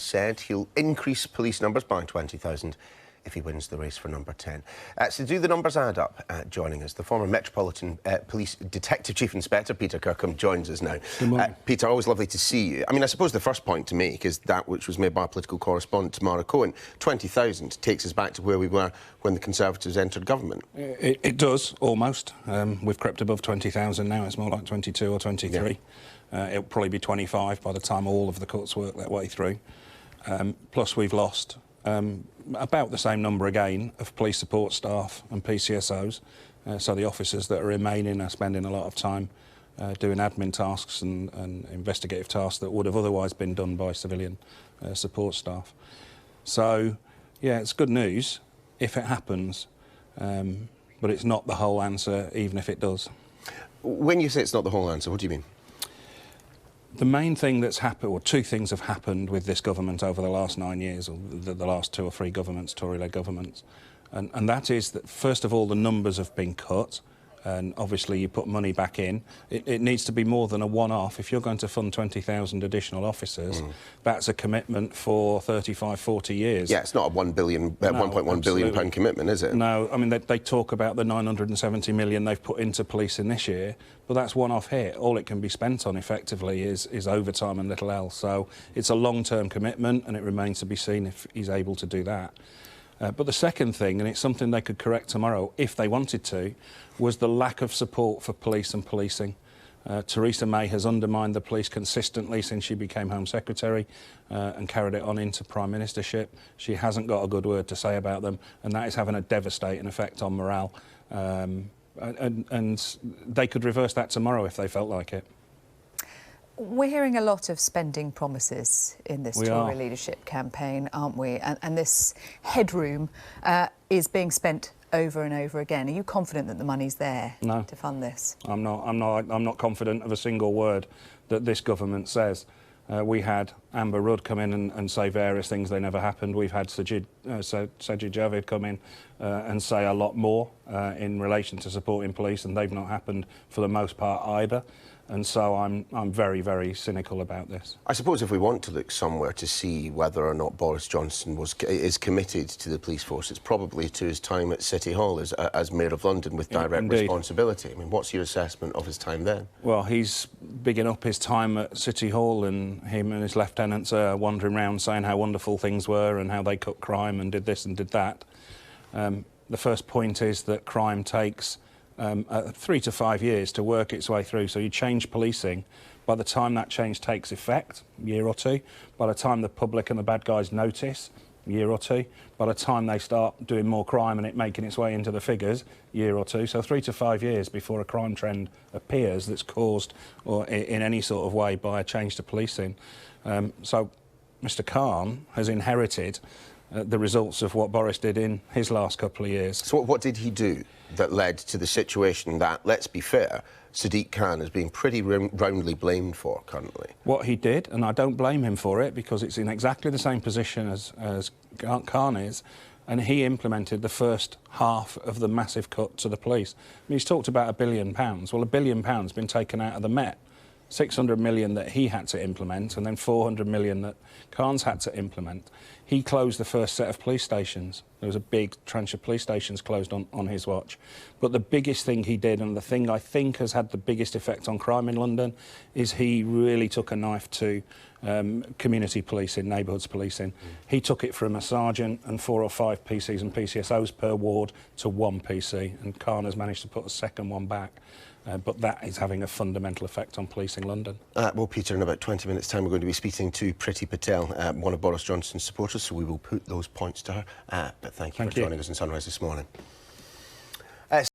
said he'll increase police numbers by 20,000 if he wins the race for number 10. So do the numbers add up? Joining us, the former Metropolitan Police Detective Chief Inspector Peter Kirkham joins us now. Good morning. Peter, always lovely to see you. I mean, I suppose the first point to make is that which was made by our political correspondent Tamara Cohen. 20,000 takes us back to where we were when the Conservatives entered government. It does, almost. We've crept above 20,000 now. It's more like 22 or 23. Yeah. It'll probably be 25 by the time all of the cuts work their way through. Plus, we've lost about the same number again of police support staff and PCSOs. So the officers that are remaining are spending a lot of time doing admin tasks and investigative tasks that would have otherwise been done by civilian support staff. So, yeah, it's good news if it happens, but it's not the whole answer, even if it does. When you say it's not the whole answer, what do you mean? The main thing that's happened, or two things have happened with this government over the last 9 years, or the last 2 or 3 governments, Tory-led governments, and that is that, first of all, the numbers have been cut, and obviously you put money back in. It needs to be more than a one-off. If you're going to fund 20,000 additional officers, that's a commitment for 35, 40 years. Yeah, it's not a £1.1 billion pound commitment, is it? No, I mean, they talk about the 970 million they've put into policing this year, but that's one-off hit. All it can be spent on, effectively, is overtime and little else. So it's a long-term commitment, and it remains to be seen if he's able to do that. But the second thing, and it's something they could correct tomorrow if they wanted to, was the lack of support for police and policing. Theresa May has undermined the police consistently since she became Home Secretary and carried it on into Prime Ministership. She hasn't got a good word to say about them, and that is having a devastating effect on morale. And they could reverse that tomorrow if they felt like it. We're hearing a lot of spending promises in this Tory leadership campaign, aren't we? And this headroom is being spent over and over again. Are you confident that the money's there to fund this? I'm not confident of a single word that this government says. We had Amber Rudd come in and say various things. They never happened. We've had Sajid Javid come in and say a lot more in relation to supporting police, and they've not happened for the most part either. And so I'm very, very cynical about this. I suppose if we want to look somewhere to see whether or not Boris Johnson is committed to the police force, it's probably to his time at City Hall as Mayor of London with direct responsibility. I mean, what's your assessment of his time then? Well, he's bigging up his time at City Hall, and him and his lieutenants are wandering around saying how wonderful things were and how they cut crime and did this and did that. The first point is that crime takes 3 to 5 years to work its way through. So you change policing. By the time that change takes effect, a year or two. By the time the public and the bad guys notice, a year or two. By the time they start doing more crime and it making its way into the figures, a year or two. So 3 to 5 years before a crime trend appears that's caused or in any sort of way by a change to policing. So Mr Khan has inherited the results of what Boris did in his last couple of years. So what did he do that led to the situation that, let's be fair, Sadiq Khan is being pretty roundly blamed for currently? What he did, and I don't blame him for it because it's in exactly the same position as Khan is, and he implemented the first half of the massive cut to the police. I mean, he's talked about £1 billion. Well, £1 billion has been taken out of the Met. 600 million that he had to implement, and then 400 million that Khan's had to implement. He closed the first set of police stations. There was a big tranche of police stations closed on his watch. But the biggest thing he did, and the thing I think has had the biggest effect on crime in London, is he really took a knife to community policing, neighbourhoods policing. He took it from a sergeant and 4 or 5 PCs and PCSOs per ward to 1 PC, and Khan has managed to put a second one back. But that is having a fundamental effect on policing London. Well, Peter, in about 20 minutes' time, we're going to be speaking to Priti Patel, one of Boris Johnson's supporters, so we will put those points to her. But thank you for joining us on Sunrise this morning.